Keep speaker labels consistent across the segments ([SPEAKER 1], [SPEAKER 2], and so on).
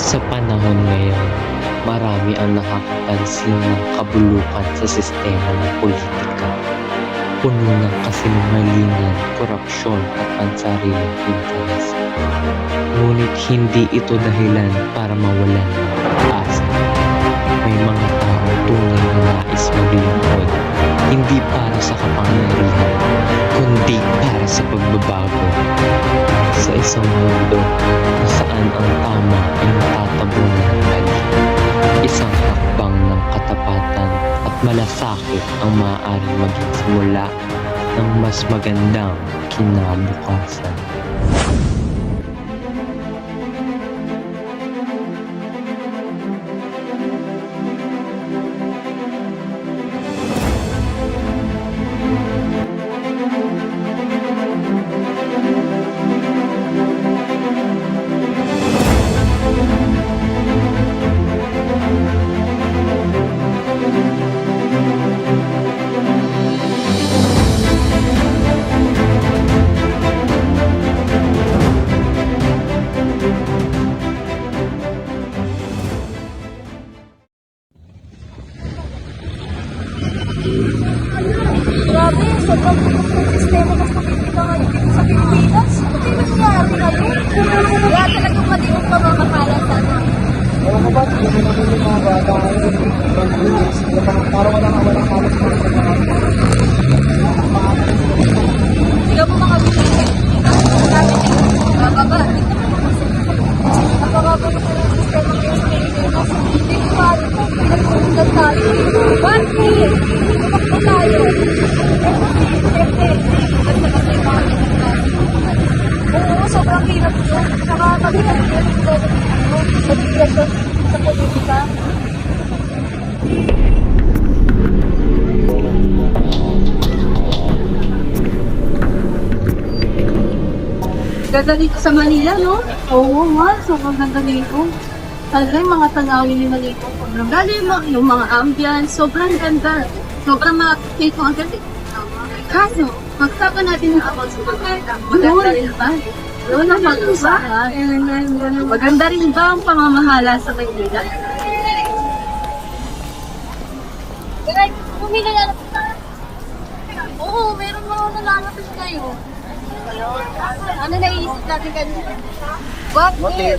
[SPEAKER 1] Sa panahon ngayon, marami ang nakakapansin ng kabulukan sa sistema ng politika. Puno ng kasinungalingan, korupsyon at pansariling interes. Ngunit hindi ito dahilan para mawalan ng pag-asa. May mga taong tunay na nais maglingkod, hindi para sa kapangyarihan, kundi para sa pagbabago. Sa isang mundo kung saan ang tama ay natatabunan ng mali, isang hakbang ng katapatan at malasakit ang maaaring maging simula ng mas magandang kinabukasan.
[SPEAKER 2] Grabe, sobrang putok ng sistema ng politika ngayon dito sa Pilipinas. Ano kayo nangyari ngayon? Wala talagang mali ang pamamahala sa atin.
[SPEAKER 3] Ewan ko ba, hindi mo naman yung mga bata ngayon, parang walang halos pa rin.
[SPEAKER 2] Tignan mo mga bisita. Grabe din. Bababa. Napakababa ng sistema ngayon sa Pilipinas. Hindi ko maaari po. Pinagpunod tayo. Bakit? Tumakbo tayo. Oo, sobrang hirap yun. Nakakagyan yun. Nagigyan ko sa politika. Ganda dito sa Manila, no? Oo nga, sobrang ganda dito. Talaga yung mga tanawin nila dito. Sobrang ganda yung mga ambience. Sobrang ganda. Sobrang makakit mo ang ganda. Kaso, magsaka natin ng about sa maganda. Maganda rin ba? Doon na mag-usahan. Maganda rin ba ang pamamahala sa Maynila? Kaya, pumili na lang. Oo, meron mga nalalapit kayo. Ano naiisip natin kanina? Bakit?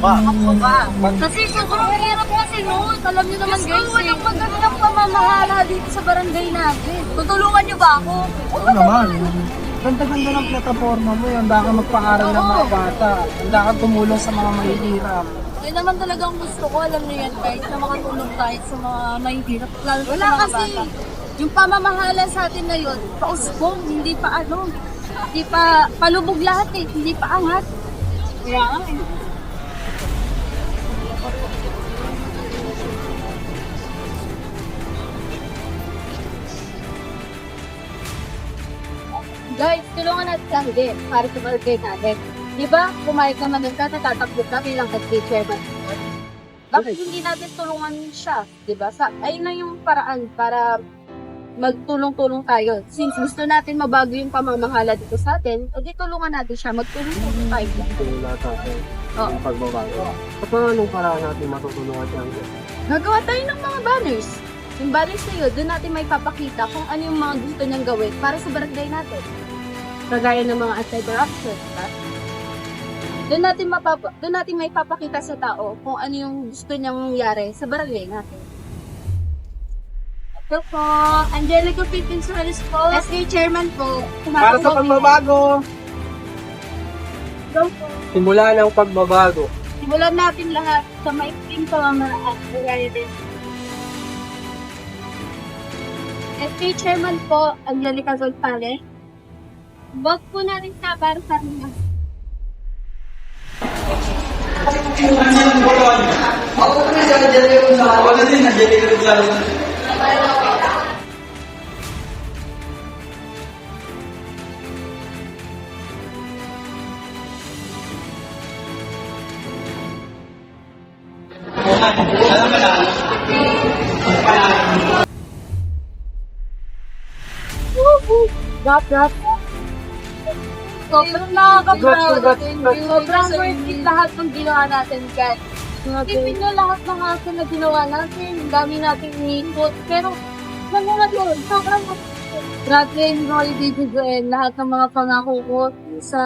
[SPEAKER 2] Ako ba? Kasi sobrang hirap kasi noon. Alam niyo naman guys, walang magandang pamamahala dito sa barangay natin. Tutulungan niyo ba ako?
[SPEAKER 3] Oo naman. Ganda-ganda ng plataforma mo, handa ka magpaaral ng mga bata, handa ka tumulong sa mga mahihirap.
[SPEAKER 2] Yun naman talaga ang gusto ko, alam niyo yan guys, na makatulong tayo sa mga mahihirap. Lalo sa
[SPEAKER 4] Wala
[SPEAKER 2] mga
[SPEAKER 4] kasi.
[SPEAKER 2] bata. Yung pamamahala sa atin na yun, pausbong, hindi pa ano. Hindi pa palubog lahat eh, hindi pa angat. Kaya nga eh. Guys, tulungan natin sa hindi para sa barangay natin. Di ba, pumayag naman nun ka, natatakbo ka bilang chairman. Bakit hindi natin tulungan siya? Di ba? Ayun na yung paraan para magtulong-tulong tayo. Since gusto natin mabago yung pamamahala dito sa atin, o di tulungan natin siya, magtulong-tulong tayo.
[SPEAKER 3] Wala tayo
[SPEAKER 2] Oo.
[SPEAKER 3] ng pagbabago. At anong paraan natin matutulungan siya?
[SPEAKER 2] Gagawa tayo ng mga banners. Yung banners na yun, doon natin may papakita kung ano yung mga gusto niyang gawin para sa barangay natin. Kagaya ng mga anti-corruption, diba? Doon natin may papakita sa tao kung ano yung gusto niyang mangyari sa barangay natin. Ito po, Angelica Pinsuales po. SK Chairman po.
[SPEAKER 3] Para sa pagbabago!
[SPEAKER 2] Go po.
[SPEAKER 3] Simula ng pagbabago.
[SPEAKER 2] Simulan natin lahat sa maikling pamamaraan. Kagaya din. SK Chairman po, Angelica Gonzalez. Wag po natin sa para sa mga. Drop. Sobrang nakaka-proud. Sobrang worth it lahat ng ginawa natin, guys. Isipin nyo lahat ng action na ginawa natin. Ang dami nating iikot. Pero, naman yun, sobrang grabe yung holiday to Joel. Lahat ng mga pangako ko sa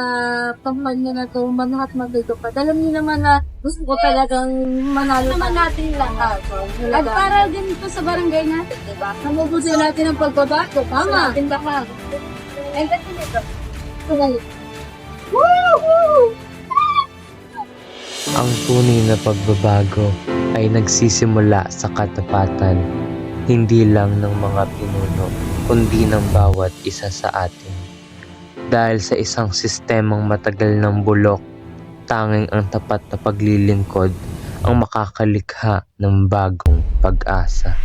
[SPEAKER 2] kampanya na to, manahat magdito pa. Alam niyo naman na gusto ko talagang manalo naman natin lahat. At para din ito sa barangay natin, di ba? Namubuti natin ang pagbabago. Tama. Natin lahat. And that's it. Woo!
[SPEAKER 1] Ang tunay na pagbabago ay nagsisimula sa katapatan, hindi lang ng mga pinuno, kundi ng bawat isa sa atin. Dahil sa isang sistemang matagal ng bulok, tanging ang tapat na paglilingkod ang makakalikha ng bagong pag-asa.